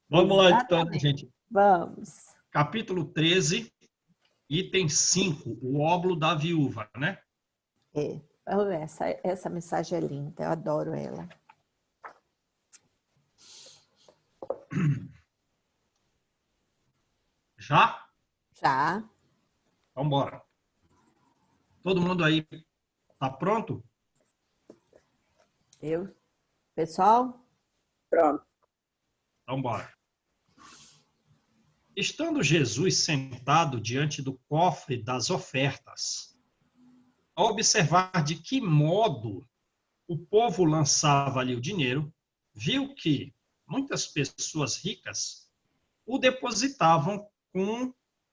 Vamos lá, então, Exatamente. gente. Vamos. Capítulo 13, item 5, o óbolo da viúva, né? É. Essa mensagem é linda, eu adoro ela. Já? Já? Vamos embora. Todo mundo aí tá pronto? Pessoal? Pronto. Vamos embora. Estando Jesus sentado diante do cofre das ofertas, a observar de que modo o povo lançava ali o dinheiro, viu que muitas pessoas ricas o depositavam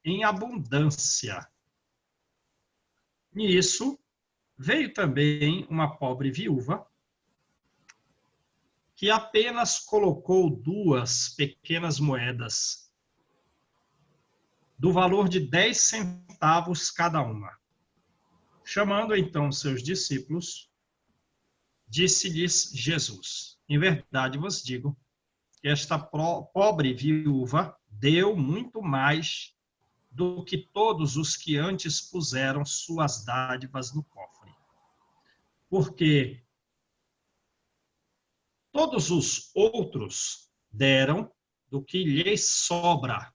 em abundância. Nisso, veio também uma pobre viúva que apenas colocou 2 pequenas moedas do valor de 10 centavos cada uma. Chamando então seus discípulos, disse-lhes Jesus: em verdade vos digo que esta pobre viúva deu muito mais do que todos os que antes puseram suas dádivas no cofre. Porque todos os outros deram do que lhes sobra,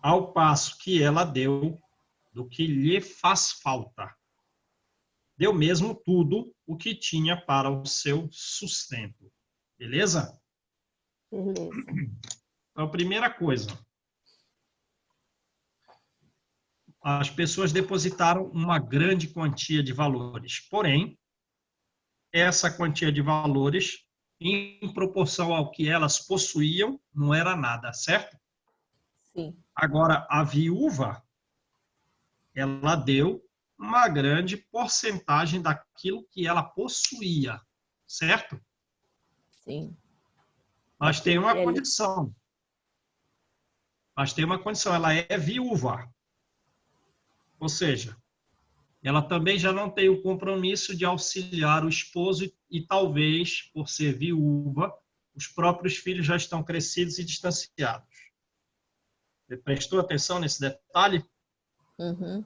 ao passo que ela deu do que lhe faz falta. Deu mesmo tudo o que tinha para o seu sustento. Beleza? Beleza. Então, primeira coisa, as pessoas depositaram uma grande quantia de valores, porém, essa quantia de valores, em proporção ao que elas possuíam, não era nada, certo? Sim. Agora, a viúva, ela deu uma grande porcentagem daquilo que ela possuía, certo? Sim. Mas tem uma condição. Mas tem uma condição, ela é viúva. Ou seja, ela também já não tem o compromisso de auxiliar o esposo e talvez, por ser viúva, os próprios filhos já estão crescidos e distanciados. Você prestou atenção nesse detalhe? Uhum.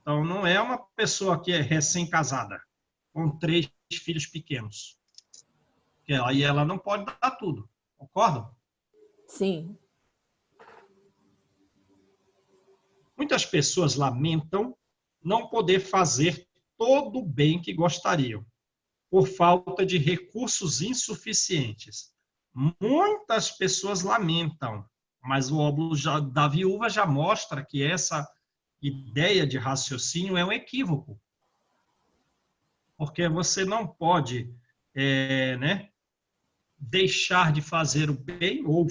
Então, não é uma pessoa que é recém-casada, com 3 filhos pequenos. Porque aí ela não pode dar tudo. Concordam? Sim. Muitas pessoas lamentam não poder fazer todo o bem que gostariam, por falta de recursos insuficientes. Muitas pessoas lamentam, mas o óbolo da viúva já mostra que essa ideia de raciocínio é um equívoco. Porque você não pode deixar de fazer o bem, ou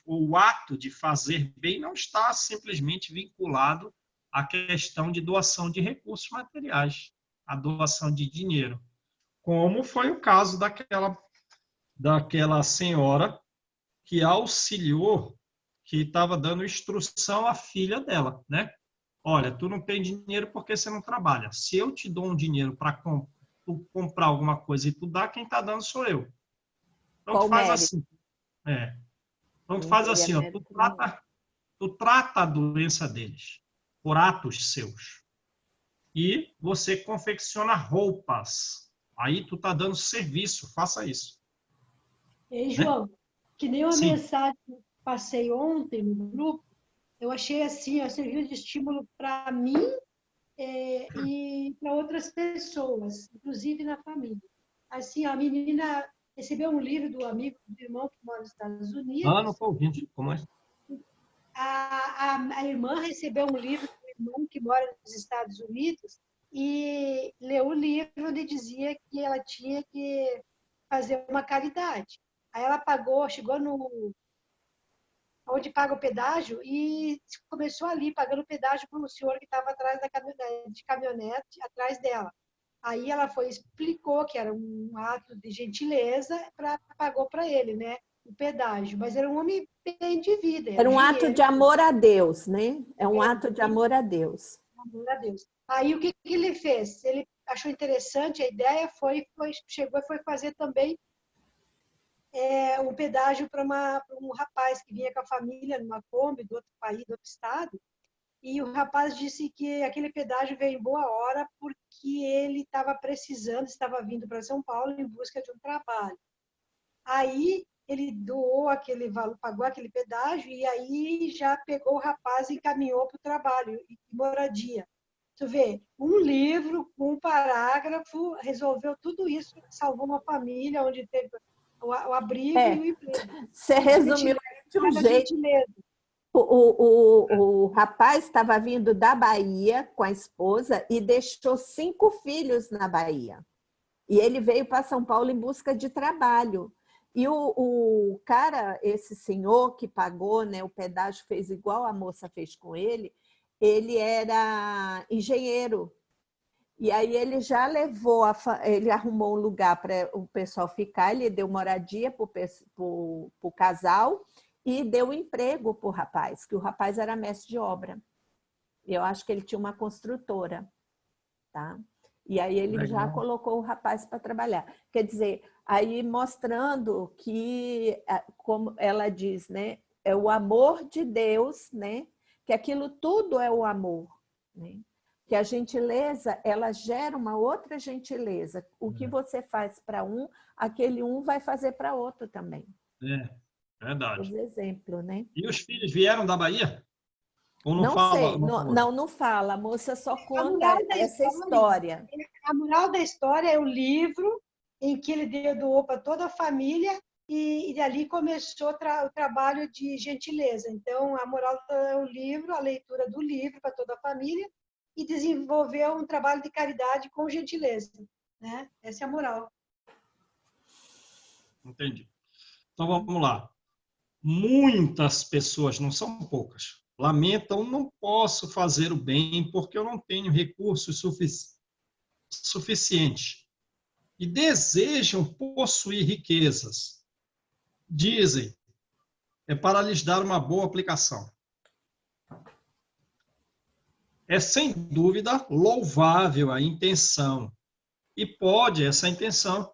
o ato de fazer bem não está simplesmente vinculado à questão de doação de recursos materiais, a doação de dinheiro. Como foi o caso daquela senhora que auxiliou, que estava dando instrução à filha dela, né? Olha, tu não tem dinheiro porque você não trabalha. Se eu te dou um dinheiro para comprar alguma coisa e tu dá, quem está dando sou eu. Então tu faz assim. Então tu faz assim, ó, tu trata a doença deles por atos seus. E você confecciona roupas. Aí tu tá dando serviço, faça isso. Ei, João, que nem uma Sim. mensagem que eu passei ontem no grupo, eu achei assim, ó, serviu de estímulo para mim e para outras pessoas, inclusive na família. Assim, a menina recebeu um livro do amigo, do irmão que mora nos Estados Unidos. Ah, não estou ouvindo. Como é? A irmã recebeu um livro do irmão que mora nos Estados Unidos e leu o livro onde dizia que ela tinha que fazer uma caridade. Aí ela pagou, chegou no onde paga o pedágio e começou ali pagando o pedágio para um senhor que estava atrás de caminhonete, atrás dela. Aí ela foi explicou que era um ato de gentileza, pagou para ele, né? O pedágio, mas era um homem bem de vida. Era um ato de amor a Deus, né? É um ato de amor a Deus. Amor a Deus. Aí o que ele fez? Ele achou interessante a ideia, chegou e foi fazer também um pedágio para um rapaz que vinha com a família numa Kombi do outro país, do outro estado, e o rapaz disse que aquele pedágio veio em boa hora porque ele estava precisando, estava vindo para São Paulo em busca de um trabalho. Aí ele doou aquele valor, pagou aquele pedágio e aí já pegou o rapaz e encaminhou para o trabalho e moradia. Tu vê, um livro, um parágrafo, resolveu tudo isso, salvou uma família onde teve o abrigo e o emprego. Você resumiu de um jeito. Gentileza. O rapaz estava vindo da Bahia com a esposa e deixou 5 filhos na Bahia. E ele veio para São Paulo em busca de trabalho. E o cara, esse senhor que pagou, né, o pedágio, fez igual a moça fez com ele era engenheiro. E aí ele já levou, ele arrumou um lugar para o pessoal ficar, ele deu moradia para o casal e deu emprego para o rapaz, que o rapaz era mestre de obra. Eu acho que ele tinha uma construtora, tá? E aí ele Legal. já colocou o rapaz para trabalhar. Quer dizer, aí mostrando que, como ela diz, né, é o amor de Deus, né? Que aquilo tudo é o amor, né? Que a gentileza, ela gera uma outra gentileza. O que você faz para um, aquele um vai fazer para outro também. Verdade. Por exemplo, né? E os filhos vieram da Bahia? Ou não, Não fala? sei, não fala. A moça só conta essa história. A moral da história é o livro em que ele doou para toda a família e ali começou o trabalho de gentileza. Então, a moral é o livro, a leitura do livro para toda a família e desenvolveu um trabalho de caridade com gentileza, né? Essa é a moral. Entendi. Então, vamos lá. Muitas pessoas, não são poucas, lamentam: não posso fazer o bem porque eu não tenho recursos suficientes. E desejam possuir riquezas. Dizem, é para lhes dar uma boa aplicação. É, sem dúvida, louvável a intenção. E pode essa intenção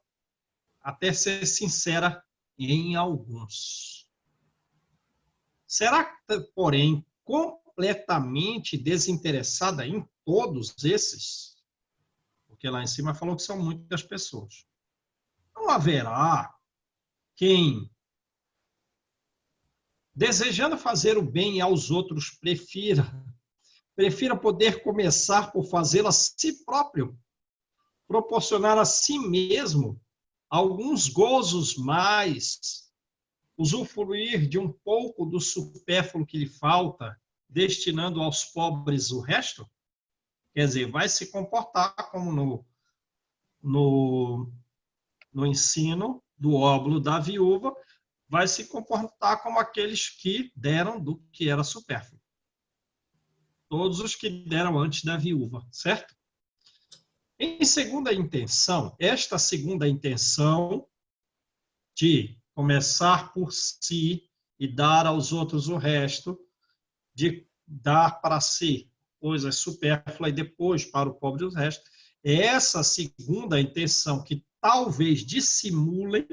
até ser sincera em alguns. Será, porém, completamente desinteressada em todos esses? Porque lá em cima falou que são muitas pessoas. Não haverá quem, desejando fazer o bem aos outros, prefira poder começar por fazê-lo a si próprio, proporcionar a si mesmo alguns gozos mais, usufruir de um pouco do supérfluo que lhe falta, destinando aos pobres o resto? Quer dizer, vai se comportar como no ensino do óbolo da viúva, vai se comportar como aqueles que deram do que era supérfluo. Todos os que deram antes da viúva, certo? Em segunda intenção, esta segunda intenção de começar por si e dar aos outros o resto, de dar para si coisas supérfluas e depois para o pobre o resto, é essa segunda intenção que talvez dissimulem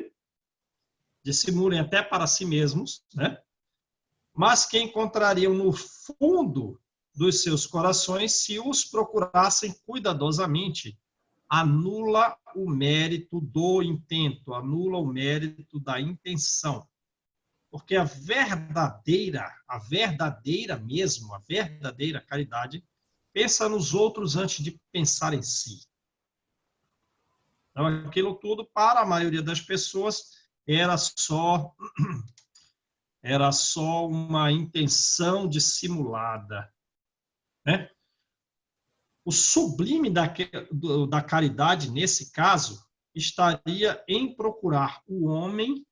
até para si mesmos, né? Mas que encontrariam no fundo dos seus corações se os procurassem cuidadosamente. Anula o mérito do intento, anula o mérito da intenção. Porque a verdadeira caridade pensa nos outros antes de pensar em si. Então, aquilo tudo, para a maioria das pessoas, era só uma intenção dissimulada, né? O sublime da caridade, nesse caso, estaria em procurar o homem.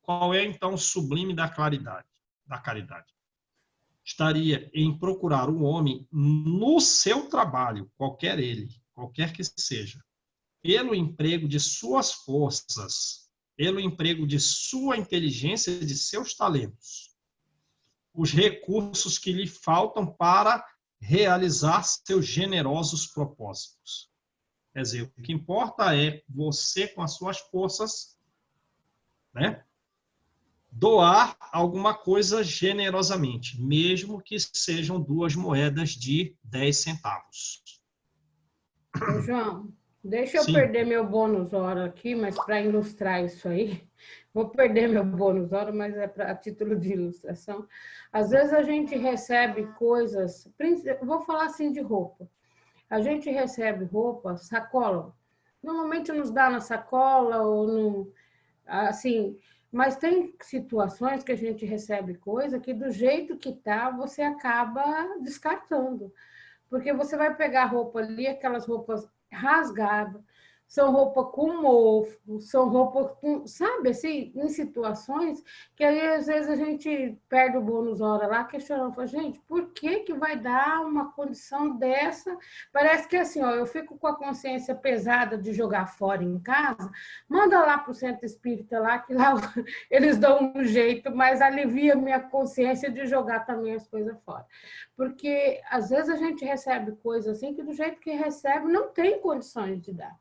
Qual é, então, o sublime da caridade? Estaria em procurar o homem no seu trabalho, qualquer que seja, pelo emprego de suas forças, pelo emprego de sua inteligência e de seus talentos, os recursos que lhe faltam para realizar seus generosos propósitos. Quer dizer, o que importa é você, com as suas forças, né? Doar alguma coisa generosamente, mesmo que sejam 2 moedas de 10 centavos. Ô, João, deixa eu Sim. perder meu bônus hora aqui, mas para ilustrar isso aí, vou perder meu bônus hora, mas é a título de ilustração. Às vezes a gente recebe coisas, vou falar assim de roupa. A gente recebe roupa, sacola. Normalmente nos dá na sacola ou no, assim, mas tem situações que a gente recebe coisa que do jeito que tá, você acaba descartando. Porque você vai pegar roupa ali, aquelas roupas rasgadas, são roupa com mofo, são roupas com, sabe, assim, em situações que aí às vezes a gente perde o bônus hora lá, questionando, fala, gente, por que que vai dar uma condição dessa? Parece que assim, ó, eu fico com a consciência pesada de jogar fora em casa, manda lá para o centro espírita lá, que lá eles dão um jeito, mas alivia minha consciência de jogar também as coisas fora. Porque às vezes a gente recebe coisas assim que do jeito que recebe não tem condições de dar.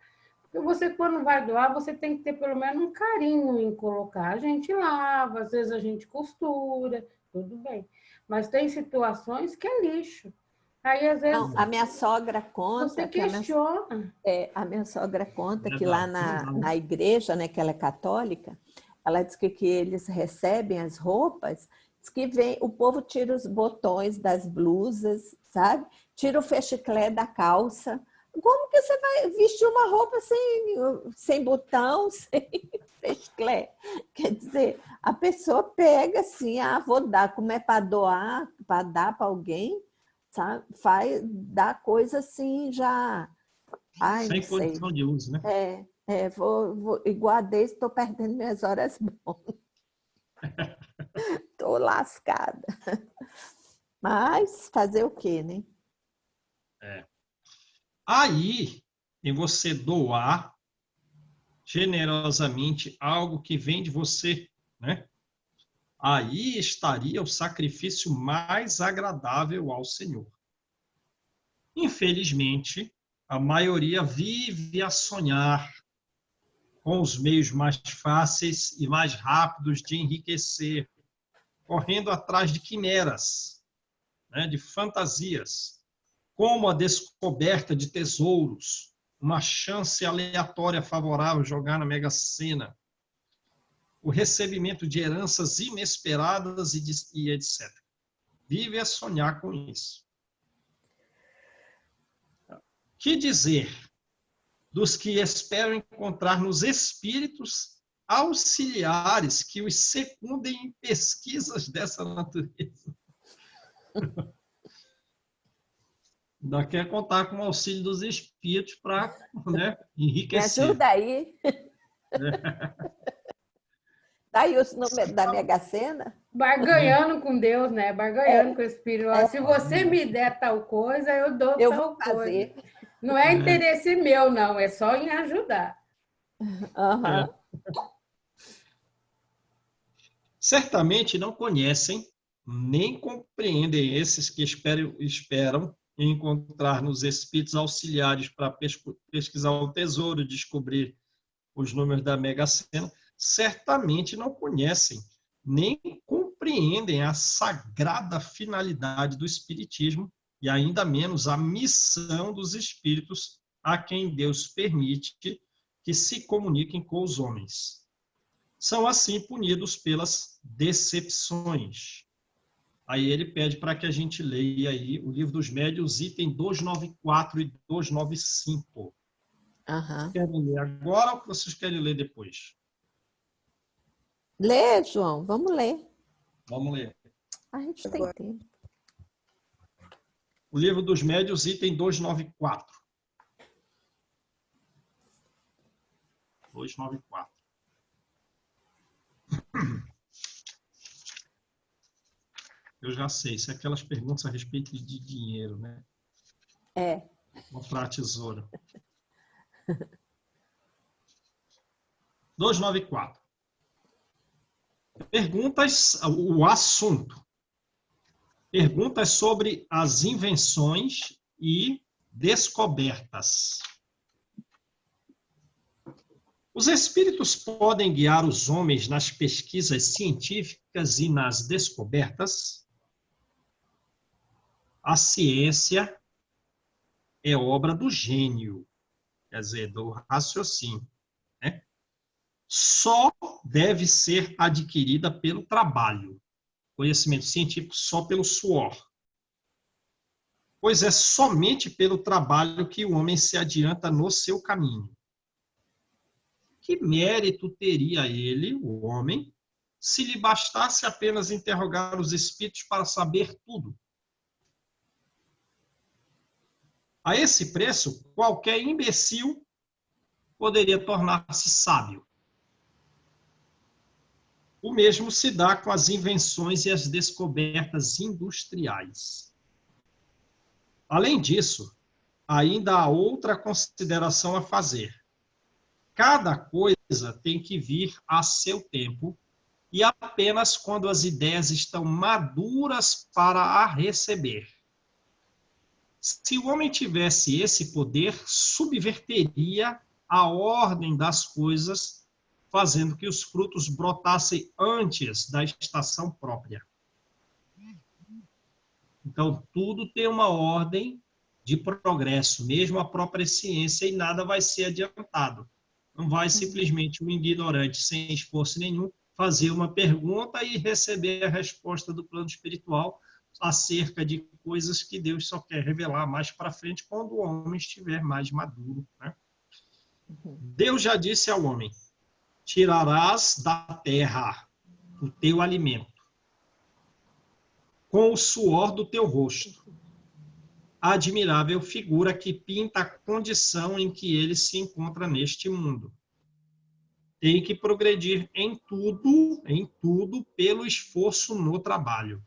Porque você, quando vai doar, você tem que ter pelo menos um carinho em colocar. A gente lava, às vezes a gente costura, tudo bem. Mas tem situações que é lixo. Aí, às vezes, Não, a minha sogra conta você que questiona. a minha sogra conta que Verdade, lá na igreja, né, que ela é católica, ela diz que eles recebem as roupas, diz que vem, o povo tira os botões das blusas, sabe? Tira o fechiclé da calça. Como que você vai vestir uma roupa sem botão, sem fechiclé? Quer dizer, a pessoa pega assim, vou dar, como é para doar, para dar para alguém, sabe? Dá coisa assim já. Ai, Sem não sei. condição de uso, né? Vou igual a desse, estou perdendo minhas horas boas. Estou lascada. Mas fazer o quê, né? Aí, em você doar generosamente algo que vem de você, né? Aí estaria o sacrifício mais agradável ao Senhor. Infelizmente, a maioria vive a sonhar com os meios mais fáceis e mais rápidos de enriquecer, correndo atrás de quimeras, né, de fantasias, como a descoberta de tesouros, uma chance aleatória favorável jogar na Mega Sena, o recebimento de heranças inesperadas e etc. Vive a sonhar com isso. Que dizer dos que esperam encontrar nos espíritos auxiliares que os secundem em pesquisas dessa natureza? Ainda quer contar com o auxílio dos espíritos para, né, enriquecer. Me ajuda aí. Tá aí os números da Mega Sena? Barganhando com Deus, né? Barganhando com o Espírito. Se você me der tal coisa, eu dou Eu tal vou fazer. coisa. Não é interesse meu, não. É só em ajudar. Uhum. Certamente não conhecem nem compreendem esses que esperam encontrar nos espíritos auxiliares para pesquisar o tesouro, descobrir os números da Mega Sena, certamente não conhecem nem compreendem a sagrada finalidade do Espiritismo e ainda menos a missão dos espíritos a quem Deus permite que se comuniquem com os homens. São assim punidos pelas decepções. Aí ele pede para que a gente leia aí o Livro dos Médiuns, item 294 e 295. Uhum. Querem ler agora ou vocês querem ler depois? Lê, João, vamos ler. Vamos ler. A gente tem tempo. O Livro dos Médiuns, item 294. 294. Eu já sei, isso é aquelas perguntas a respeito de dinheiro, né? É. Comprar tesoura. 294. Perguntas, o assunto. Perguntas sobre as invenções e descobertas. Os espíritos podem guiar os homens nas pesquisas científicas e nas descobertas? A ciência é obra do gênio, quer dizer, do raciocínio, né? Só deve ser adquirida pelo trabalho. Conhecimento científico só pelo suor. Pois é somente pelo trabalho que o homem se adianta no seu caminho. Que mérito teria ele, o homem, se lhe bastasse apenas interrogar os espíritos para saber tudo? A esse preço, qualquer imbecil poderia tornar-se sábio. O mesmo se dá com as invenções e as descobertas industriais. Além disso, ainda há outra consideração a fazer. Cada coisa tem que vir a seu tempo e apenas quando as ideias estão maduras para a receber. Se o homem tivesse esse poder, subverteria a ordem das coisas, fazendo que os frutos brotassem antes da estação própria. Então, tudo tem uma ordem de progresso, mesmo a própria ciência, e nada vai ser adiantado. Não vai simplesmente um ignorante, sem esforço nenhum, fazer uma pergunta e receber a resposta do plano espiritual acerca de coisas que Deus só quer revelar mais para frente, quando o homem estiver mais maduro, né? Deus já disse ao homem: tirarás da terra o teu alimento, com o suor do teu rosto. A admirável figura que pinta a condição em que ele se encontra neste mundo. Tem que progredir em tudo, pelo esforço no trabalho.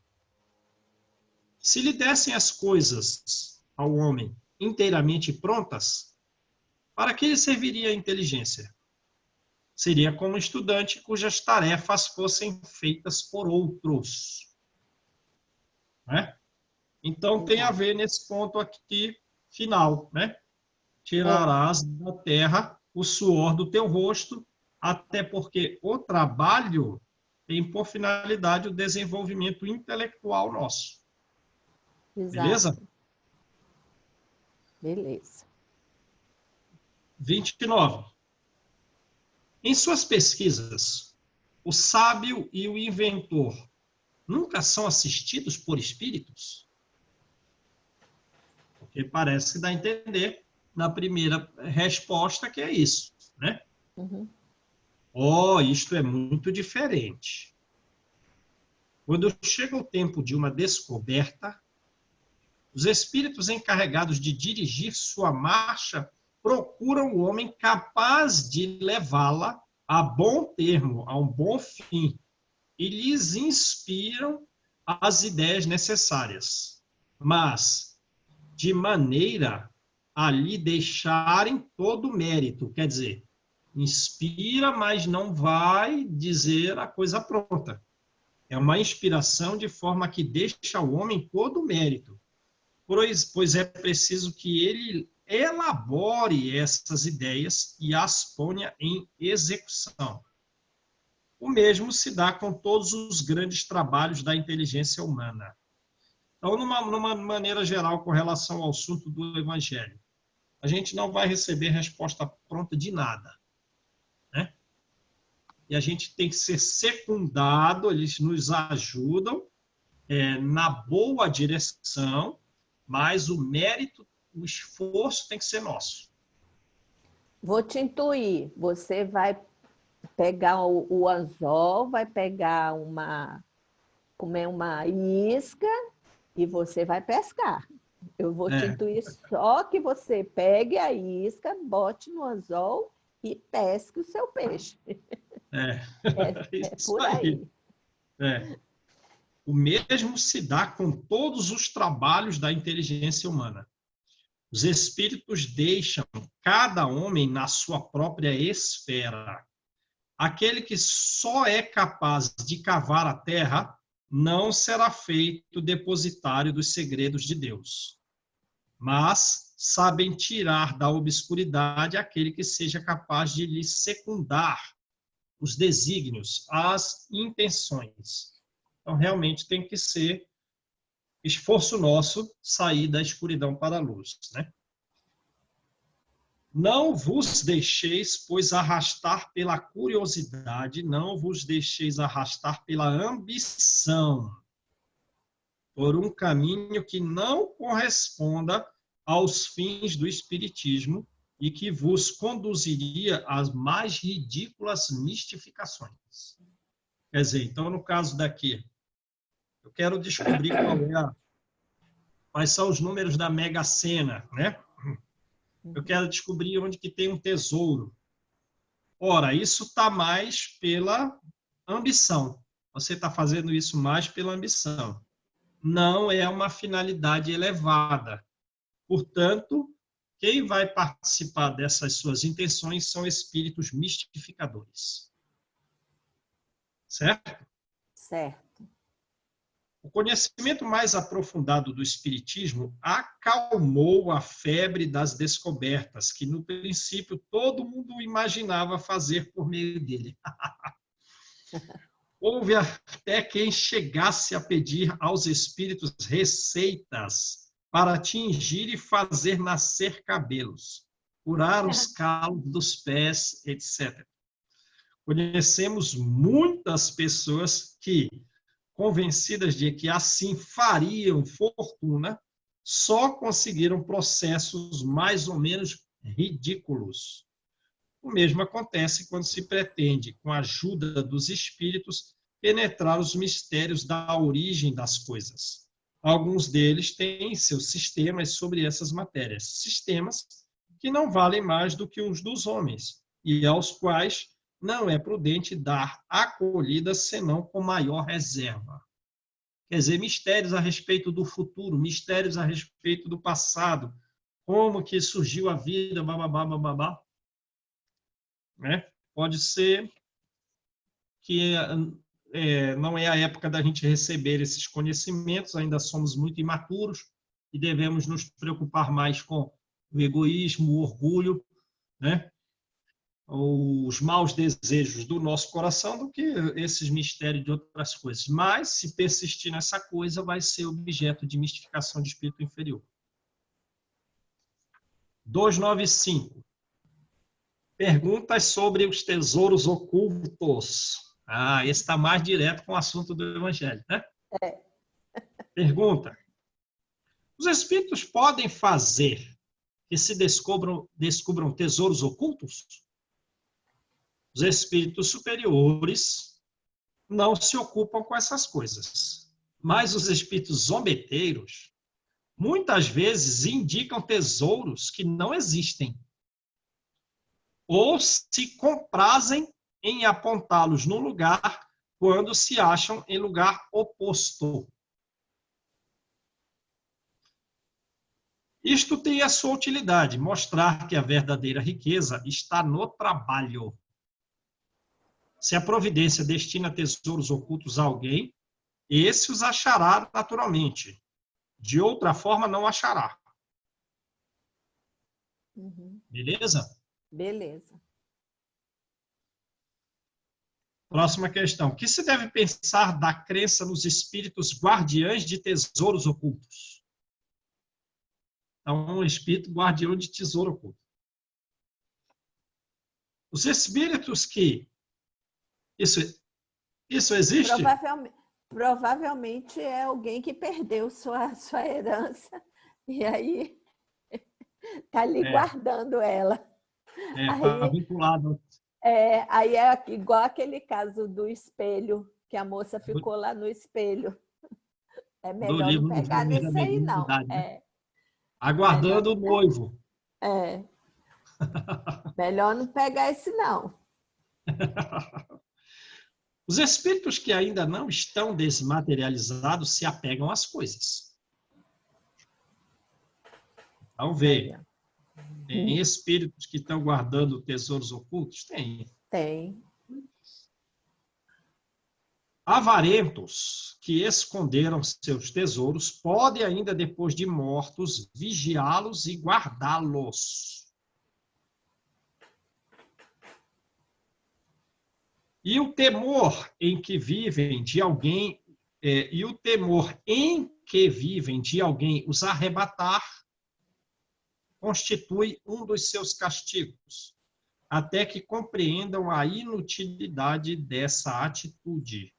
Se lhe dessem as coisas ao homem inteiramente prontas, para que lhe serviria a inteligência? Seria como um estudante cujas tarefas fossem feitas por outros. Né? Então, tem a ver nesse ponto aqui final, né? Tirarás da terra o suor do teu rosto, até porque o trabalho tem por finalidade o desenvolvimento intelectual nosso. Exato. Beleza? Beleza. 29. Em suas pesquisas, o sábio e o inventor nunca são assistidos por espíritos? Porque parece que dá a entender na primeira resposta que é isso, né? Uhum. Isto é muito diferente. Quando chega o tempo de uma descoberta, os espíritos encarregados de dirigir sua marcha procuram o homem capaz de levá-la a bom termo, a um bom fim, e lhes inspiram as ideias necessárias, mas de maneira a lhe deixarem todo o mérito. Quer dizer, inspira, mas não vai dizer a coisa pronta. É uma inspiração de forma que deixa ao homem todo o mérito, pois é preciso que ele elabore essas ideias e as ponha em execução. O mesmo se dá com todos os grandes trabalhos da inteligência humana. Então, numa maneira geral, com relação ao assunto do Evangelho, a gente não vai receber resposta pronta de nada, né? E a gente tem que ser secundado, eles nos ajudam na boa direção, mas o mérito, o esforço tem que ser nosso. Vou te intuir. Você vai pegar o anzol, vai pegar comer uma isca e você vai pescar. Eu vou te intuir só que você pegue a isca, bote no anzol e pesque o seu peixe. É por aí. O mesmo se dá com todos os trabalhos da inteligência humana. Os espíritos deixam cada homem na sua própria esfera. Aquele que só é capaz de cavar a terra não será feito depositário dos segredos de Deus. Mas sabem tirar da obscuridade aquele que seja capaz de lhe secundar os desígnios, as intenções. Então, realmente tem que ser esforço nosso sair da escuridão para a luz, né? Não vos deixeis, pois, arrastar pela curiosidade, não vos deixeis arrastar pela ambição, por um caminho que não corresponda aos fins do Espiritismo e que vos conduziria às mais ridículas mistificações. Quer dizer, então, no caso daqui, eu quero descobrir quais são os números da Mega Sena, né? Eu quero descobrir onde que tem um tesouro. Ora, isso está mais pela ambição. Você está fazendo isso mais pela ambição. Não é uma finalidade elevada. Portanto, quem vai participar dessas suas intenções são espíritos mistificadores. Certo? Certo. O conhecimento mais aprofundado do Espiritismo acalmou a febre das descobertas, que no princípio todo mundo imaginava fazer por meio dele. Houve até quem chegasse a pedir aos espíritos receitas para tingir e fazer nascer cabelos, curar os calos dos pés, etc. Conhecemos muitas pessoas que, convencidas de que assim fariam fortuna, só conseguiram processos mais ou menos ridículos. O mesmo acontece quando se pretende, com a ajuda dos espíritos, penetrar os mistérios da origem das coisas. Alguns deles têm seus sistemas sobre essas matérias, sistemas que não valem mais do que os dos homens, e aos quais não é prudente dar acolhida senão com maior reserva. Quer dizer, mistérios a respeito do futuro, mistérios a respeito do passado, como que surgiu a vida, bababá, bababá. Né? Pode ser que não é a época da gente receber esses conhecimentos, ainda somos muito imaturos e devemos nos preocupar mais com o egoísmo, o orgulho, né? Os maus desejos do nosso coração do que esses mistérios de outras coisas. Mas, se persistir nessa coisa, vai ser objeto de mistificação de espírito inferior. 295. Perguntas sobre os tesouros ocultos. Esse está mais direto com o assunto do Evangelho, né? Pergunta. Os espíritos podem fazer que se descubram tesouros ocultos? Os espíritos superiores não se ocupam com essas coisas. Mas os espíritos zombeteiros, muitas vezes, indicam tesouros que não existem. Ou se comprazem em apontá-los no lugar quando se acham em lugar oposto. Isto tem a sua utilidade, mostrar que a verdadeira riqueza está no trabalho. Se a providência destina tesouros ocultos a alguém, esse os achará naturalmente. De outra forma, não achará. Beleza? Beleza. Próxima questão. O que se deve pensar da crença nos espíritos guardiães de tesouros ocultos? Então, um espírito guardião de tesouro oculto. Os espíritos que... Isso existe? Provavelmente é alguém que perdeu sua herança e aí está ali guardando ela. Está vinculado. Aí é igual aquele caso do espelho, que a moça ficou lá no espelho. É melhor não pegar nisso aí, não. Né? Aguardando o noivo. Melhor não pegar esse, não. Os espíritos que ainda não estão desmaterializados se apegam às coisas. Então, veja. Tem espíritos que estão guardando tesouros ocultos? Tem. Tem. Avarentos, que esconderam seus tesouros podem ainda, depois de mortos, vigiá-los e guardá-los. E o temor em que vivem de alguém, os arrebatar, constitui um dos seus castigos, até que compreendam a inutilidade dessa atitude.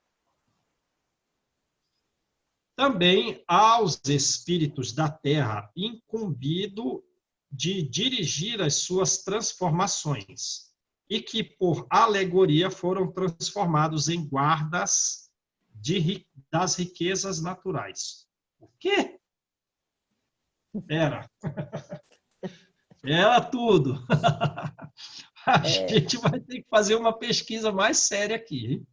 Também aos espíritos da terra incumbido de dirigir as suas transformações, e que, por alegoria, foram transformados em guardas das riquezas naturais. O quê? Era tudo. A gente vai ter que fazer uma pesquisa mais séria aqui, hein?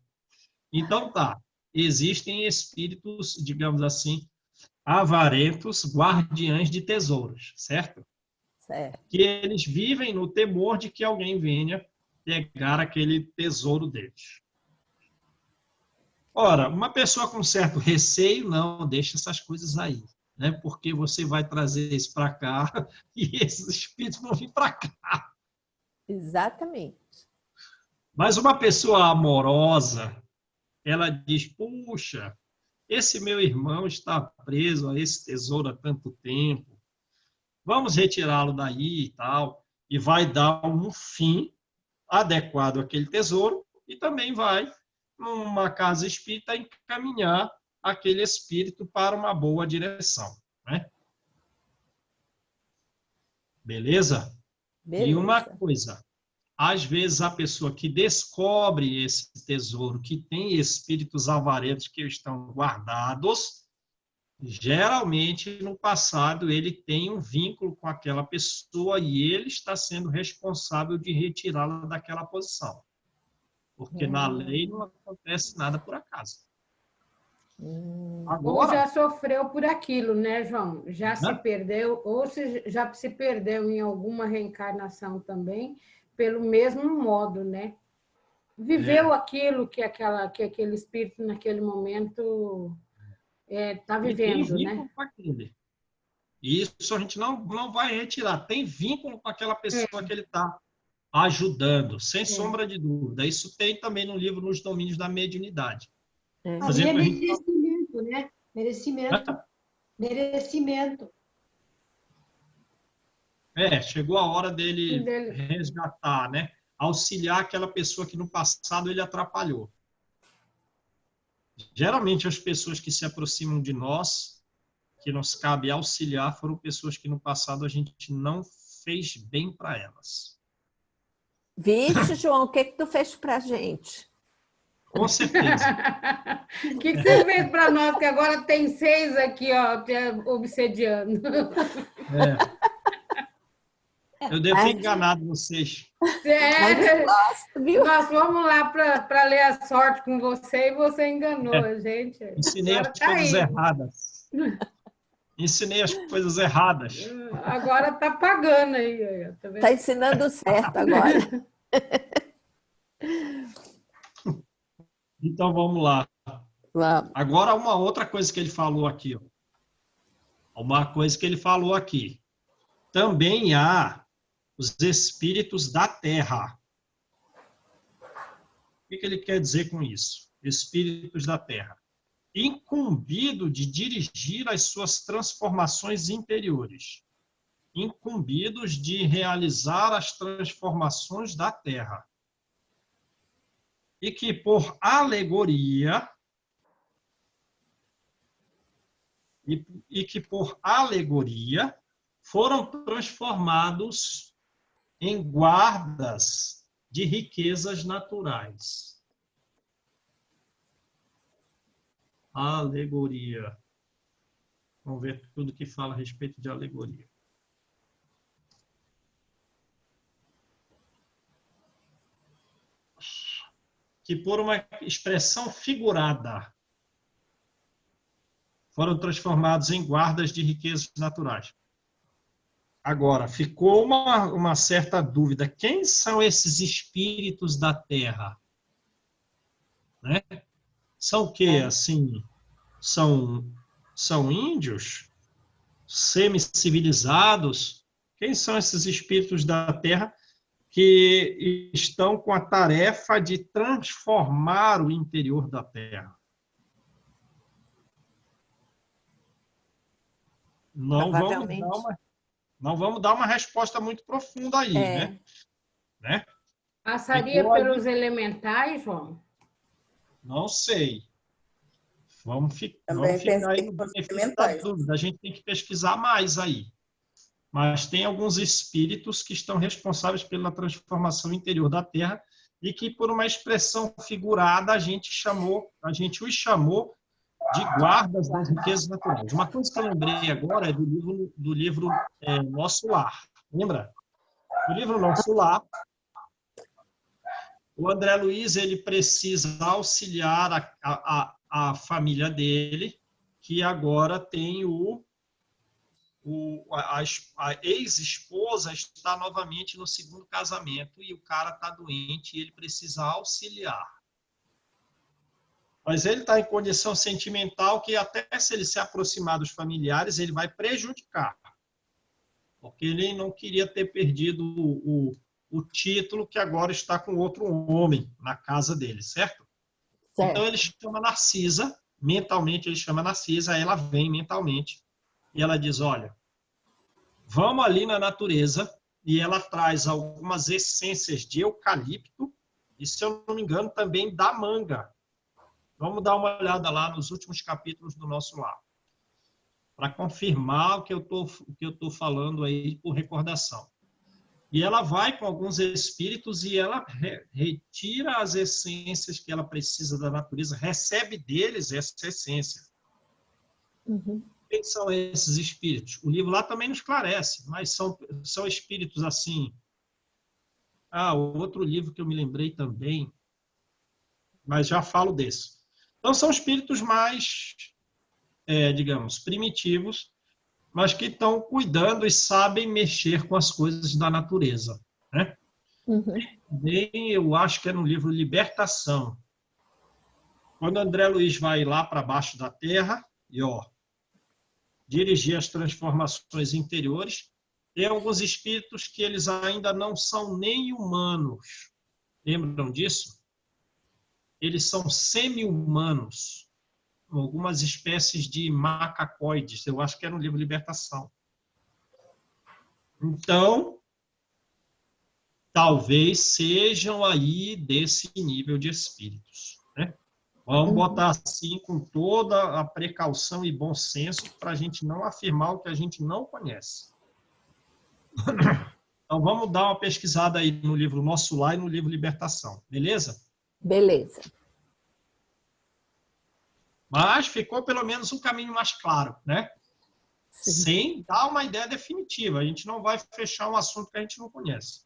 Então, tá. Existem espíritos, digamos assim, avarentos, guardiães de tesouros, certo? Certo. Que eles vivem no temor de que alguém venha pegar aquele tesouro deles. Ora, uma pessoa com certo receio, não, deixa essas coisas aí, né? Porque você vai trazer isso para cá e esses espíritos vão vir para cá. Exatamente. Mas uma pessoa amorosa, ela diz, puxa, esse meu irmão está preso a esse tesouro há tanto tempo, vamos retirá-lo daí e tal, e vai dar um fim adequado àquele tesouro, e também vai, numa casa espírita, encaminhar aquele espírito para uma boa direção, né? Beleza? Beleza. E uma coisa, às vezes a pessoa que descobre esse tesouro, que tem espíritos avarentos que estão guardados, geralmente no passado ele tem um vínculo com aquela pessoa e ele está sendo responsável de retirá-la daquela posição. Porque na lei não acontece nada por acaso. Agora, ou já sofreu por aquilo, né, João? Já se perdeu, ou já se perdeu em alguma reencarnação também, pelo mesmo modo, né? Viveu aquilo que aquele espírito naquele momento está vivendo, né? Com aquele. Isso a gente não vai retirar. Tem vínculo com aquela pessoa que ele está ajudando, sem sombra de dúvida. Isso tem também no livro Nos Domínios da Mediunidade. Por exemplo, merecimento, né? Merecimento. Chegou a hora dele resgatar, né? Auxiliar aquela pessoa que no passado ele atrapalhou. Geralmente as pessoas que se aproximam de nós, que nos cabe auxiliar, foram pessoas que no passado a gente não fez bem para elas. Vixe, João, o que tu fez para a gente? Com certeza. O que você fez para nós, que agora tem 6 aqui, ó, obsediando. Eu devo ter enganado vocês. Nós fomos lá para ler a sorte com você e você enganou a gente. Ensinei as coisas erradas. Ensinei as coisas erradas. Agora está pagando aí. Está ensinando certo agora. Então, vamos lá. Vamos. Agora, uma outra coisa que ele falou aqui. Uma coisa que ele falou aqui. Também há os espíritos da terra. O que ele quer dizer com isso? Espíritos da terra. Incumbido de dirigir as suas transformações interiores. Incumbidos de realizar as transformações da terra. E que, por alegoria, foram transformados em guardas de riquezas naturais. Alegoria. Vamos ver tudo que fala a respeito de alegoria. Que por uma expressão figurada foram transformados em guardas de riquezas naturais. Agora, ficou uma certa dúvida. Quem são esses espíritos da Terra? Né? São o quê? Assim, São índios? Semi-civilizados? Quem são esses espíritos da Terra que estão com a tarefa de transformar o interior da Terra? Não vamos dar uma resposta muito profunda aí, né? Passaria pelos elementais, João? Não sei. Vamos ficar aí no benefício da dúvida. A gente tem que pesquisar mais aí. Mas tem alguns espíritos que estão responsáveis pela transformação interior da Terra e que, por uma expressão figurada, a gente os chamou de guardas das riquezas naturais. Uma coisa que eu lembrei agora é do livro Nosso Lar. Lembra? O livro Nosso Lar, o André Luiz ele precisa auxiliar a família dele, que agora tem a ex-esposa está novamente no segundo casamento e o cara está doente e ele precisa auxiliar. Mas ele está em condição sentimental que até se ele se aproximar dos familiares, ele vai prejudicar. Porque ele não queria ter perdido o título que agora está com outro homem na casa dele, certo? Então ele chama Narcisa, mentalmente ele chama Narcisa, aí ela vem mentalmente e ela diz, olha, vamos ali na natureza, e ela traz algumas essências de eucalipto e, se eu não me engano, também da manga. Vamos dar uma olhada lá nos últimos capítulos do Nosso Lar, para confirmar o que eu tô falando aí por recordação. E ela vai com alguns espíritos e ela retira as essências que ela precisa da natureza, recebe deles essa essência. Uhum. Quem são esses espíritos? O livro lá também não esclarece, mas são espíritos assim. Outro livro que eu me lembrei também, mas já falo desse. Então, são espíritos mais, digamos, primitivos, mas que estão cuidando e sabem mexer com as coisas da natureza, né? Uhum. Bem, eu acho que é no livro Libertação. Quando André Luiz vai lá para baixo da terra e, dirigir as transformações interiores, tem alguns espíritos que eles ainda não são nem humanos. Lembram disso? Eles são semi-humanos, algumas espécies de macacoides. Eu acho que é no livro Libertação. Então, talvez sejam aí desse nível de espíritos, né? Vamos botar assim com toda a precaução e bom senso para a gente não afirmar o que a gente não conhece. Então, vamos dar uma pesquisada aí no livro Nosso Lar e no livro Libertação, beleza? Beleza. Mas ficou pelo menos um caminho mais claro, né? Sim. Sem dar uma ideia definitiva. A gente não vai fechar um assunto que a gente não conhece.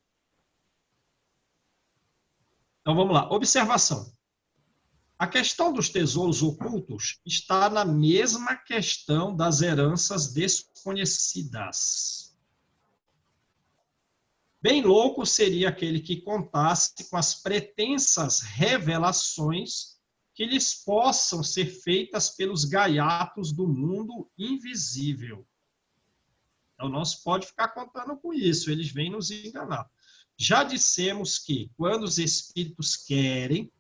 Então, vamos lá. Observação. A questão dos tesouros ocultos está na mesma questão das heranças desconhecidas. Bem louco seria aquele que contasse com as pretensas revelações que lhes possam ser feitas pelos gaiatos do mundo invisível. Então, não se pode ficar contando com isso, eles vêm nos enganar. Já dissemos que, quando os espíritos querem,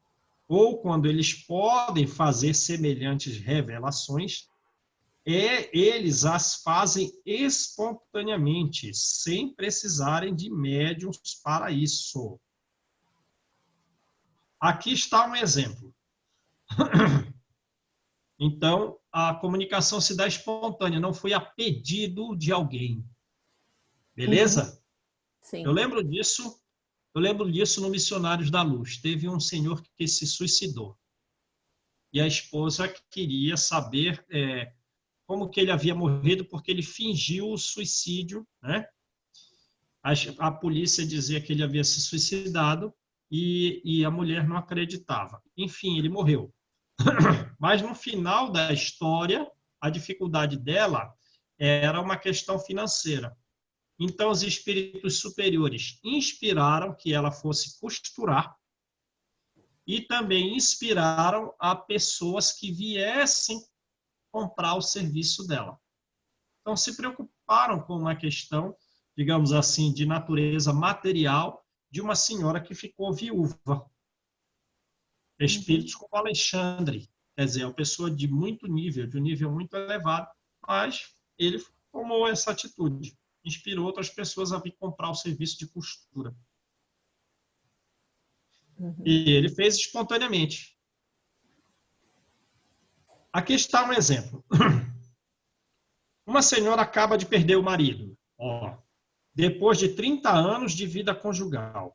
ou quando eles podem fazer semelhantes revelações, eles as fazem espontaneamente, sem precisarem de médiuns para isso. Aqui está um exemplo. Então, a comunicação se dá espontânea, não foi a pedido de alguém. Beleza? Sim. Eu lembro disso no Missionários da Luz. Teve um senhor que se suicidou. E a esposa queria saber como que ele havia morrido, porque ele fingiu o suicídio, né? A polícia dizia que ele havia se suicidado e a mulher não acreditava. Enfim, ele morreu. Mas no final da história, a dificuldade dela era uma questão financeira. Então, os espíritos superiores inspiraram que ela fosse costurar e também inspiraram a pessoas que viessem comprar o serviço dela. Então, se preocuparam com uma questão, digamos assim, de natureza material de uma senhora que ficou viúva. Espíritos como Alexandre, quer dizer, é uma pessoa de muito nível, de um nível muito elevado, mas ele tomou essa atitude, inspirou outras pessoas a vir comprar o serviço de costura. E ele fez espontaneamente. Aqui está um exemplo. Uma senhora acaba de perder o marido, depois de 30 anos de vida conjugal,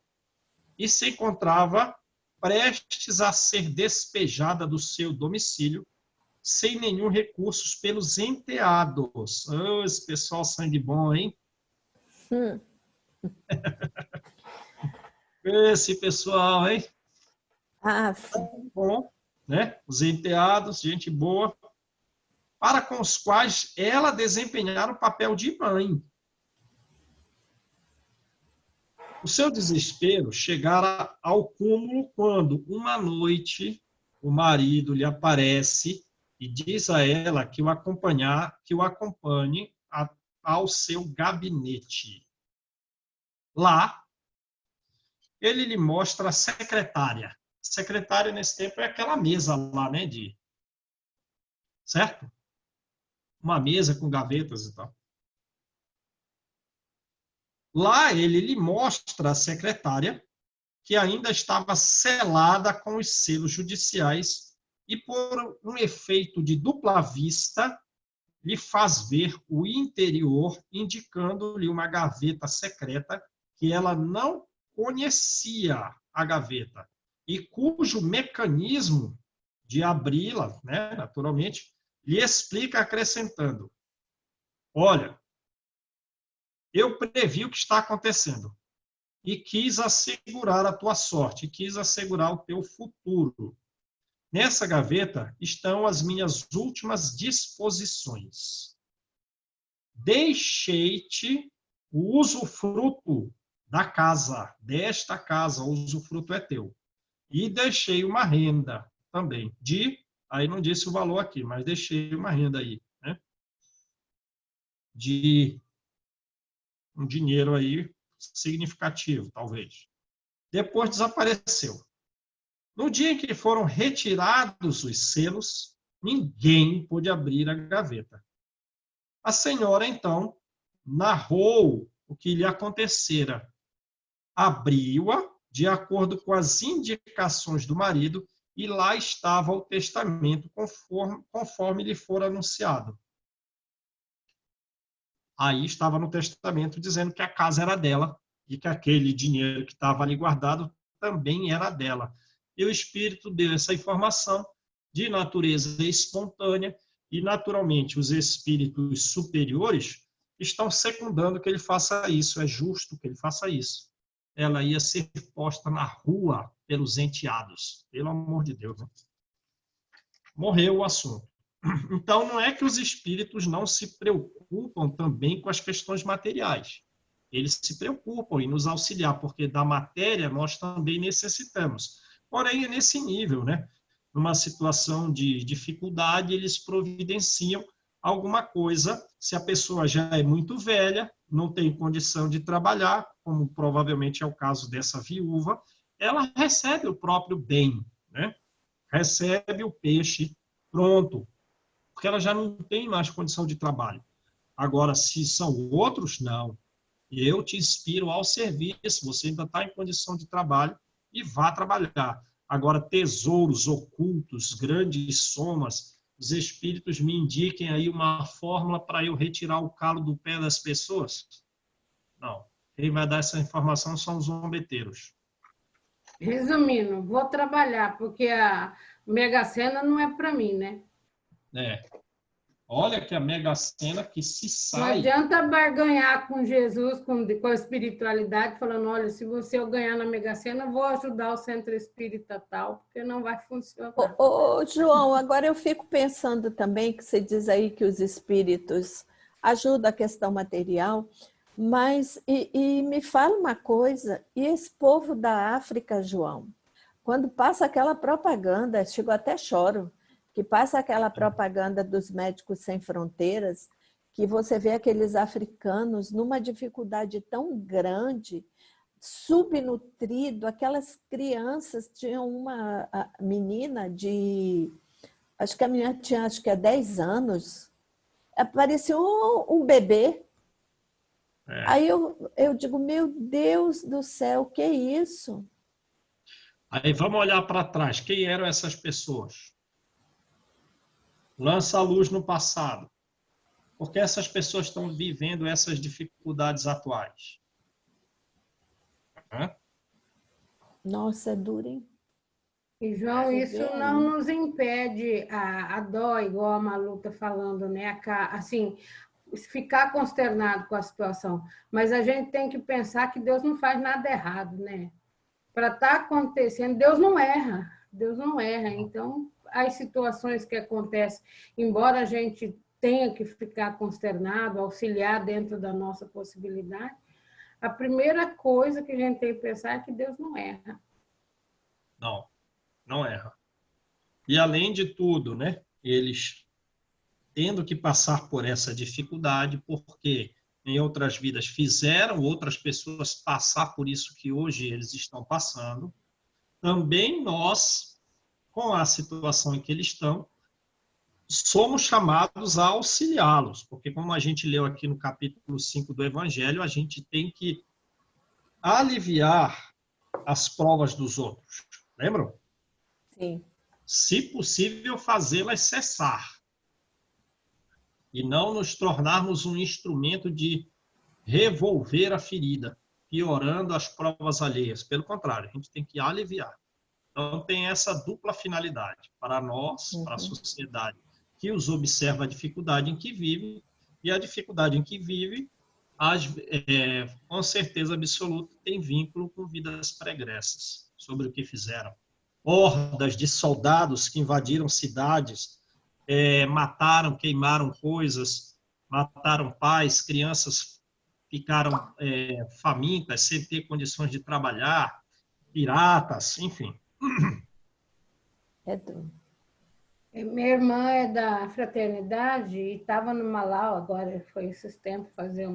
e se encontrava prestes a ser despejada do seu domicílio, sem nenhum recurso pelos enteados. Oh, esse pessoal sangue bom, hein? Esse pessoal, hein? Bom, né? Os enteados, gente boa, para com os quais ela desempenhara o papel de mãe. O seu desespero chegara ao cúmulo quando, uma noite, o marido lhe aparece e diz a ela que o acompanhe ao seu gabinete. Lá, ele lhe mostra a secretária. Secretária, nesse tempo, é aquela mesa lá, né? Certo? Uma mesa com gavetas e tal. Lá, ele lhe mostra a secretária, que ainda estava selada com os selos judiciais e, por um efeito de dupla vista, lhe faz ver o interior, indicando-lhe uma gaveta secreta que ela não conhecia a gaveta e cujo mecanismo de abri-la, né, naturalmente, lhe explica acrescentando: olha, eu previ o que está acontecendo e quis assegurar a tua sorte, quis assegurar o teu futuro. Nessa gaveta estão as minhas últimas disposições. Deixei-te o usufruto da casa, desta casa, o usufruto é teu. E deixei uma renda também, aí não disse o valor aqui, mas deixei uma renda aí, né? De um dinheiro aí significativo, talvez. Depois desapareceu. No dia em que foram retirados os selos, ninguém pôde abrir a gaveta. A senhora, então, narrou o que lhe acontecera. Abriu-a, de acordo com as indicações do marido, e lá estava o testamento, conforme lhe fora anunciado. Aí estava no testamento dizendo que a casa era dela e que aquele dinheiro que estava ali guardado também era dela. E o Espírito deu essa informação de natureza espontânea e, naturalmente, os espíritos superiores estão secundando que ele faça isso, é justo que ele faça isso. Ela ia ser posta na rua pelos enteados, pelo amor de Deus. Né? Morreu o assunto. Então, não é que os espíritos não se preocupam também com as questões materiais. Eles se preocupam em nos auxiliar, porque da matéria nós também necessitamos. Porém, é nesse nível, né? Numa situação de dificuldade, eles providenciam alguma coisa. Se a pessoa já é muito velha, não tem condição de trabalhar, como provavelmente é o caso dessa viúva, ela recebe o próprio bem, né? Recebe o peixe pronto, porque ela já não tem mais condição de trabalho. Agora, se são outros, não. Eu te inspiro ao serviço, você ainda está em condição de trabalho e vá trabalhar. Agora, tesouros ocultos, grandes somas, os espíritos me indiquem aí uma fórmula para eu retirar o calo do pé das pessoas? Não. Quem vai dar essa informação são os zombeteiros. Resumindo, vou trabalhar, porque a Mega Sena não é para mim, né? É. Olha que a Mega Sena que se sai... Não adianta barganhar com Jesus, com a espiritualidade, falando, olha, se eu ganhar na Mega Sena, vou ajudar o centro espírita tal, porque não vai funcionar. Ô, João, agora eu fico pensando também que você diz aí que os espíritos ajudam a questão material, mas e me fala uma coisa, e esse povo da África, João, quando passa aquela propaganda, chego até choro, que passa aquela propaganda dos Médicos Sem Fronteiras, que você vê aqueles africanos numa dificuldade tão grande, subnutrido, aquelas crianças, tinha uma menina de, acho que a menina tinha 10 anos, parecia um bebê. Aí eu digo, meu Deus do céu, o que é isso? Aí vamos olhar para trás. Quem eram essas pessoas? Lança a luz no passado. Por que essas pessoas estão vivendo essas dificuldades atuais? Nossa, é duro, hein? E, João, isso não nos impede a dó, igual a Malu está falando, né? Assim, ficar consternado com a situação. Mas a gente tem que pensar que Deus não faz nada errado, né? Para estar acontecendo, Deus não erra. Deus não erra. Então, as situações que acontecem, embora a gente tenha que ficar consternado, auxiliar dentro da nossa possibilidade, a primeira coisa que a gente tem que pensar é que Deus não erra. Não erra. E além de tudo, né, eles tendo que passar por essa dificuldade, porque em outras vidas fizeram outras pessoas passar por isso que hoje eles estão passando, também nós, com a situação em que eles estão, somos chamados a auxiliá-los, porque como a gente leu aqui no capítulo 5 do Evangelho, a gente tem que aliviar as provas dos outros. Lembram? Sim. Se possível, fazê-las cessar. E não nos tornarmos um instrumento de revolver a ferida, piorando as provas alheias. Pelo contrário, a gente tem que aliviar. Então, tem essa dupla finalidade para nós, para a sociedade, que os observa a dificuldade em que vive, e a dificuldade em que vive, com certeza absoluta, tem vínculo com vidas pregressas, sobre o que fizeram. Hordas de soldados que invadiram cidades, mataram, queimaram coisas, mataram pais, crianças ficaram famintas, sem ter condições de trabalhar, piratas, enfim. É duro. Minha irmã é da fraternidade e estava no Malau, agora foi esses tempos, fazer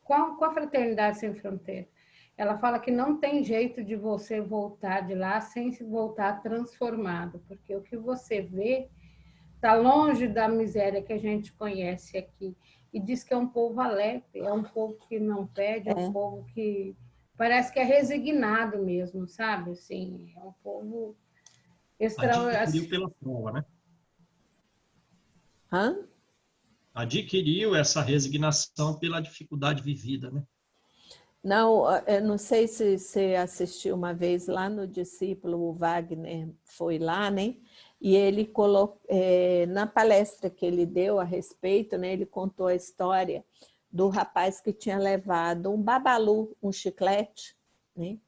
com a Fraternidade Sem Fronteira. Ela fala que não tem jeito de você voltar de lá sem se voltar transformado, porque o que você vê está longe da miséria que a gente conhece aqui. E diz que é um povo alegre, é um povo que não pede, é um povo que parece que é resignado mesmo, sabe? Assim, é um povo Adquiriu pela prova, né? Adquiriu essa resignação pela dificuldade vivida, né? Não, eu não sei se você assistiu uma vez lá no Discípulo, o Wagner foi lá, né? E ele colocou, na palestra que ele deu a respeito, né? Ele contou a história do rapaz que tinha levado um babalu, um chiclete, né?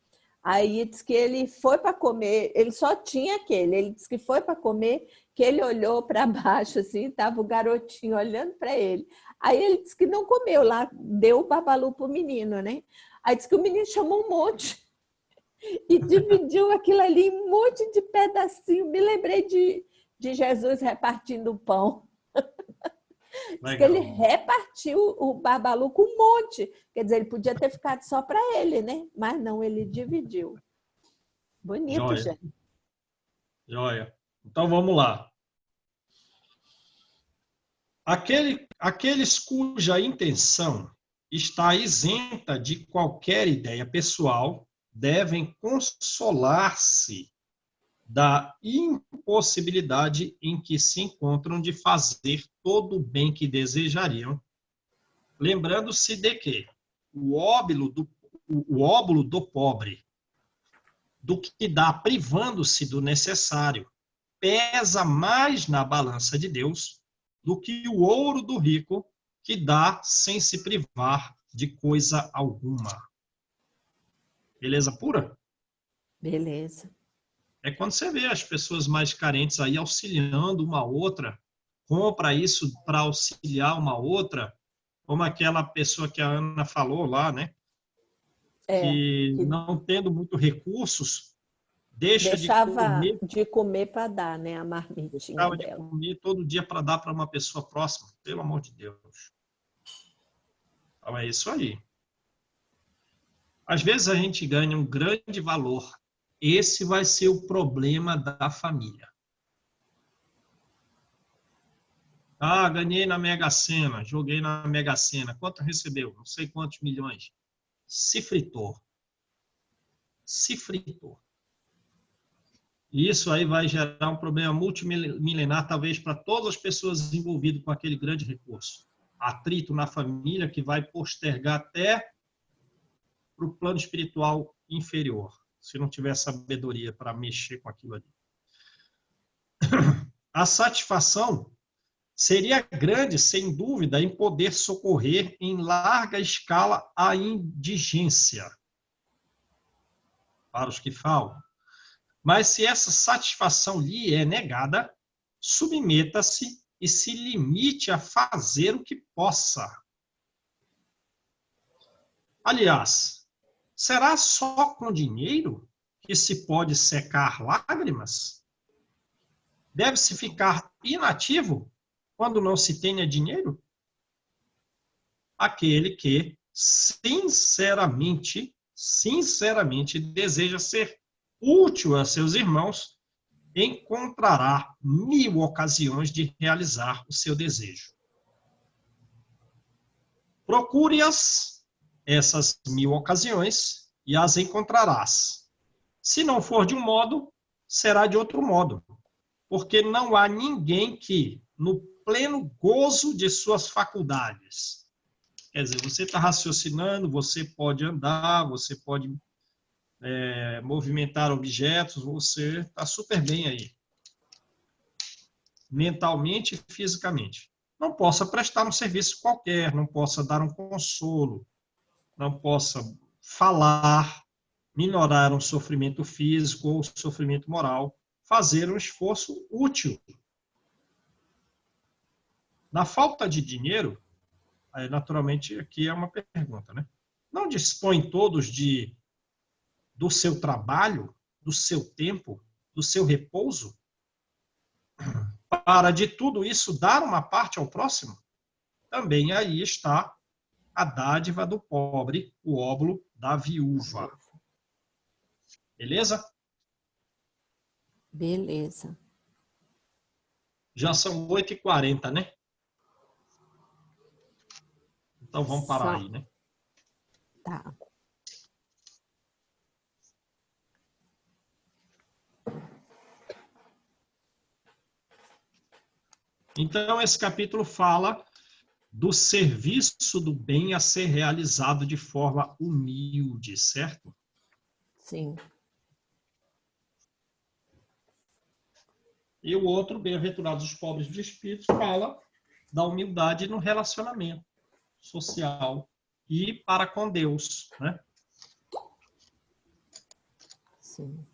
Aí diz que ele foi para comer, ele só tinha aquele, ele disse que foi para comer, que ele olhou para baixo, assim, estava o garotinho olhando para ele. Aí ele disse que não comeu lá, deu o babalu para o menino, né? Aí disse que o menino chamou um monte e dividiu aquilo ali em um monte de pedacinho. Me lembrei de Jesus repartindo o pão. Diz que ele repartiu o babalu com um monte. Quer dizer, ele podia ter ficado só para ele, né? Mas não, ele dividiu. Bonito, Joia. gente. Joia. Então, vamos lá. Aqueles cuja intenção está isenta de qualquer ideia pessoal devem consolar-se da impossibilidade em que se encontram de fazer todo o bem que desejariam, lembrando-se de que o óbolo do pobre, do que dá privando-se do necessário, pesa mais na balança de Deus do que o ouro do rico, que dá sem se privar de coisa alguma. Beleza pura? Beleza. É quando você vê as pessoas mais carentes aí auxiliando uma outra, compra isso para auxiliar uma outra, como aquela pessoa que a Ana falou lá, né? Que não tendo muito recursos, Deixa Deixava de comer para dar, né? A marmitinha deixava de dela. comer todo dia para dar para uma pessoa próxima. Pelo amor de Deus. Então, é isso aí. Às vezes a gente ganha um grande valor. Esse vai ser o problema da família. Ah, ganhei na Mega Sena, joguei na Mega Sena. Quanto recebeu? Não sei quantos milhões. Se fritou. Se fritou. E isso aí vai gerar um problema multimilenar, talvez, para todas as pessoas envolvidas com aquele grande recurso. Atrito na família que vai postergar até para o plano espiritual inferior, se não tiver sabedoria para mexer com aquilo ali. A satisfação seria grande, sem dúvida, em poder socorrer em larga escala a indigência, para os que falam. Mas se essa satisfação lhe é negada, submeta-se e se limite a fazer o que possa. Aliás, será só com dinheiro que se pode secar lágrimas? Deve-se ficar inativo quando não se tenha dinheiro? Aquele que sinceramente deseja ser útil a seus irmãos, encontrará 1000 ocasiões de realizar o seu desejo. Procure-as, essas 1000 ocasiões, e as encontrarás. Se não for de um modo, será de outro modo, porque não há ninguém que, no pleno gozo de suas faculdades, quer dizer, você está raciocinando, você pode andar, você pode movimentar objetos, você está super bem aí, mentalmente e fisicamente. Não possa prestar um serviço qualquer, não possa dar um consolo, não possa falar, minorar um sofrimento físico ou sofrimento moral, fazer um esforço útil. Na falta de dinheiro, aí, naturalmente, aqui é uma pergunta, né? Não dispõem todos do seu trabalho, do seu tempo, do seu repouso, para de tudo isso dar uma parte ao próximo? Também aí está a dádiva do pobre, o óbolo da viúva. Beleza? Beleza. Já são 8h40, né? Então vamos parar aí, né? Tá. Então, esse capítulo fala do serviço do bem a ser realizado de forma humilde, certo? Sim. E o outro, Bem-aventurados os pobres de espírito, fala da humildade no relacionamento social e para com Deus, né? Sim.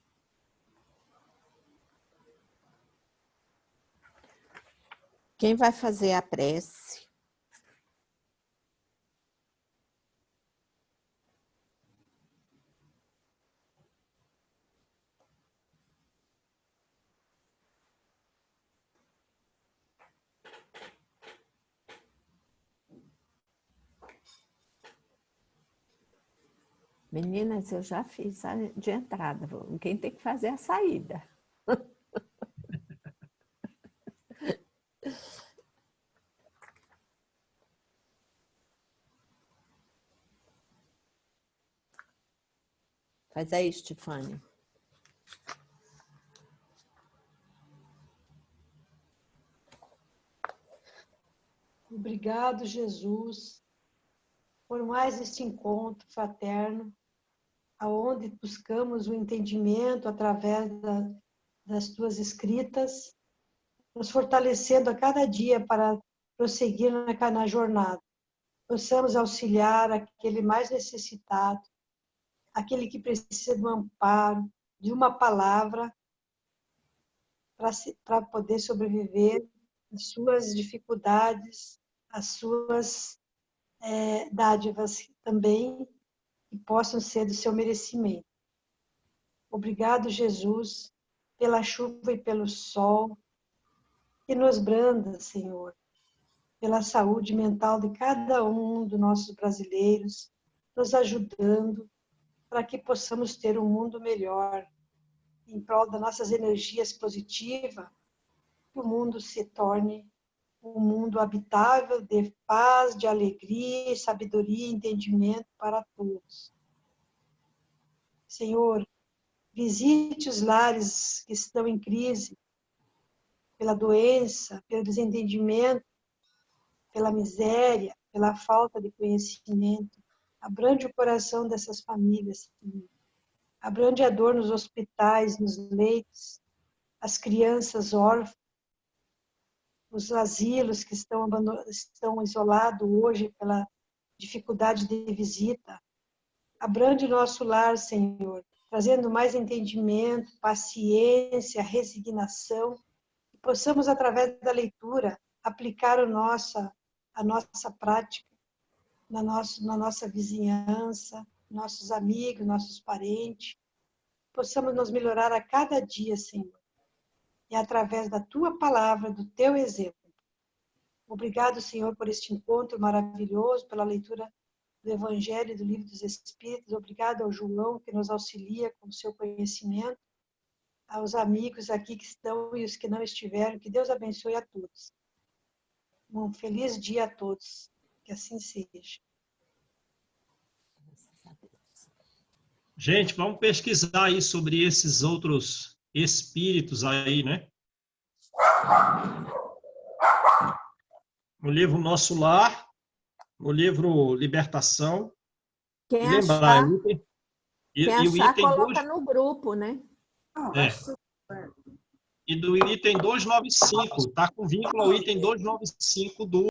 Quem vai fazer a prece? Meninas, eu já fiz a de entrada. Quem tem que fazer é a saída. Faz aí, Stefânia. Obrigado, Jesus, por mais este encontro fraterno, aonde buscamos o entendimento através das tuas escritas, nos fortalecendo a cada dia para prosseguir na jornada. Possamos auxiliar aquele mais necessitado, aquele que precisa de um amparo, de uma palavra, para poder sobreviver às suas dificuldades, às suas dádivas também, que possam ser do seu merecimento. Obrigado, Jesus, pela chuva e pelo sol que nos branda, Senhor, pela saúde mental de cada um dos nossos brasileiros, nos ajudando para que possamos ter um mundo melhor, em prol das nossas energias positivas, que o mundo se torne um mundo habitável, de paz, de alegria, sabedoria e entendimento para todos. Senhor, visite os lares que estão em crise, pela doença, pelo desentendimento, pela miséria, pela falta de conhecimento. Abrange o coração dessas famílias, Senhor. Abrange a dor nos hospitais, nos leitos, as crianças órfãs, os asilos que estão isolados hoje pela dificuldade de visita. Abrange o nosso lar, Senhor, trazendo mais entendimento, paciência, resignação, que possamos, através da leitura, aplicar a nossa prática na nossa vizinhança, nossos amigos, nossos parentes. Possamos nos melhorar a cada dia, Senhor. E através da Tua palavra, do Teu exemplo. Obrigado, Senhor, por este encontro maravilhoso, pela leitura do Evangelho e do Livro dos Espíritos. Obrigado ao João, que nos auxilia com o seu conhecimento. Aos amigos aqui que estão e os que não estiveram. Que Deus abençoe a todos. Um feliz dia a todos. Que assim seja. Gente, vamos pesquisar aí sobre esses outros espíritos aí, né? No livro Nosso Lar, no livro Libertação. Quem E lembrar, achar, e o item coloca 2, no grupo, né? E do item 295, está com vínculo ao item 295 do